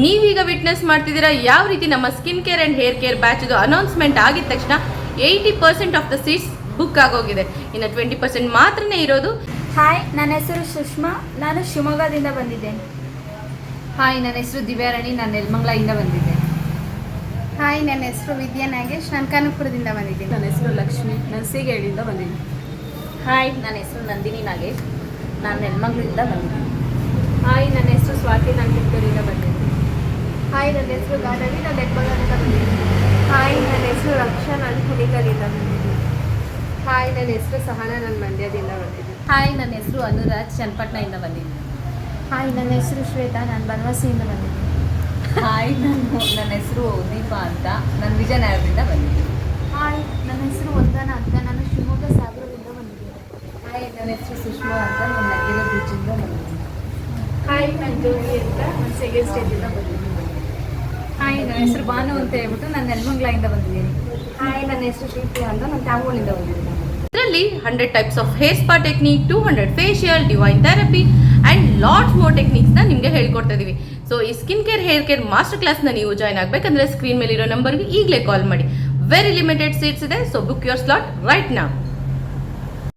ನೀವೀಗ ವಿಟ್ನೆಸ್ ಮಾಡ್ತಿದ್ದೀರಾ ಯಾವ ರೀತಿ ನಮ್ಮ skin care and hair care batch announcement ಆಗಿದ ತಕ್ಷಣ 80% ಆಫ್ ದ ಸೀಟ್ಸ್ ಬುಕ್ ಆಗೋಗಿದೆ. ಇನ್ನು 20% ಮಾತ್ರನೇ ಇರೋದು. ಹಾಯ್, ನನ್ನ ಹೆಸರು ಸುಷ್ಮಾ, ನಾನು ಶಿವಮೊಗ್ಗದಿಂದ ಬಂದಿದ್ದೇನೆ. ಹಾಯ್, ನನ್ನ ಹೆಸರು ದಿವ್ಯಾರಾಣಿ, ನಾನು ನೆಲಮಂಗಲದಿಂದ ಬಂದಿದ್ದೆ. ಹಾಯ್, ನನ್ನ ಹೆಸರು ವಿದ್ಯಾ ನಾಗೇಶ್, ನಾನು ಕನಕಪುರದಿಂದ ಬಂದಿದ್ದೀನಿ. ನನ್ನ ಹೆಸರು ಲಕ್ಷ್ಮಿ, ನಾನು ಸೀಗೇಳಿಯಿಂದ ಬಂದಿದ್ದೀನಿ. ಹಾಯ್, ನನ್ನ ಹೆಸರು ನಂದಿನಿ ನಾಗೇಶ್, ನಾನು ನೆಲಮಂಗಲದಿಂದ ಬಂದಿದ್ದೀನಿ. ಹಾಯ್, ನನ್ನ ಹೆಸರು ಸ್ವಾತಿ, ನಾನು ಕಿತ್ತೂರಿಂದ ಬಂದಿದ್ದೀನಿ. ಹಾಯ್, ನನ್ನ ಹೆಸರು ಗಾನವಿ, ನಾನು ನೆಲಮಂಗಲದಿಂದ ಬಂದಿದ್ದೀನಿ. ಹಾಯ್, ನನ್ನ ಹೆಸರು ರಕ್ಷಾ, ನಾನು ಹುಲಿಗಲಿಂದ ಬಂದಿದ್ದೀನಿ. ಹಾಯ್, ನನ್ನ ಹೆಸರು ಸಹನಾ, ನಾನು ಮಂಡ್ಯದಿಂದ ಬಂದಿದ್ದೀನಿ. ಹಾಯ್, ನನ್ನ ಹೆಸರು ಅನುರಾಜ್, ಚನ್ನಪಟ್ಟಣದಿಂದ ಬಂದಿದ್ದೀನಿ. ಹಾಯ್, ನನ್ನ ಹೆಸರು ಶ್ವೇತಾ, ನಾನು ಬನವಾಸಿಯಿಂದ ಬಂದಿದ್ದೀನಿ. ಹಾಯ್, ನನ್ನ ಹೆಸರು ದೀಪಾ ಅಂತ, ನಾನು ವಿಜಯನಗರದಿಂದ ಬಂದಿದ್ದೀನಿ. ಹಾಯ್, ನನ್ನ ಹೆಸರು ವಂದನ ಅಂತ, ನಾನು ಶಿವಮೊಗ್ಗ ಸಾಗರದಿಂದ ಬಂದಿದ್ದೀನಿ. ಹಾಯ್, ನನ್ನ ಹೆಸರು ಸುಷ್ಮಾ ಅಂತ, ನಾನು ನಗ್ಗಿರೋ ಬೀಚಿಂದ ಬಂದಿದ್ದೀನಿ. ಹಾಯ್, ನಾನು ಜೋಗಿ ಅಂತ, ನಾನು ಸೆಕೆಂಡ್ ಸ್ಟೇಜಿಂದ ಬಂದಿದ್ದೀನಿ. ಹಾಯ್, ನನ್ನ ಹೆಸರು ಭಾನು ಅಂತ ಹೇಳ್ಬಿಟ್ಟು ನಾನು ನೆಲಮಂಗಲದಿಂದ ಬಂದಿದ್ದೀನಿ. ಹಾಯ್, ನನ್ನ ಹೆಸರು ಶ್ರೀಪ್ರಿಯಾ ಅಂತ, ನಾನು ತ್ಯಾಮೂರಿನಿಂದ ಬಂದಿದ್ದೀನಿ. ಇದರಲ್ಲಿ 100 types of hair spa technique, 200 facial, divine therapy and lots more ಟೆಕ್ನಿಕ್ಸ್ನ ನಿಮಗೆ ಹೇಳ್ಕೊಡ್ತಾ ಇದೀವಿ. ಸೊ ಈ skin care hair care master ಕ್ಲಾಸ್ನ ನೀವು ಜಾಯ್ನ್ ಆಗಬೇಕಂದ್ರೆ ಸ್ಕ್ರೀನ್ ಮೇಲಿರೋ ನಂಬರ್ಗೆ ಈಗಲೇ ಕಾಲ್ ಮಾಡಿ. ವೆರಿ ಲಿಮಿಟೆಡ್ ಸೀಟ್ಸ್ ಇದೆ, so book your slot right now.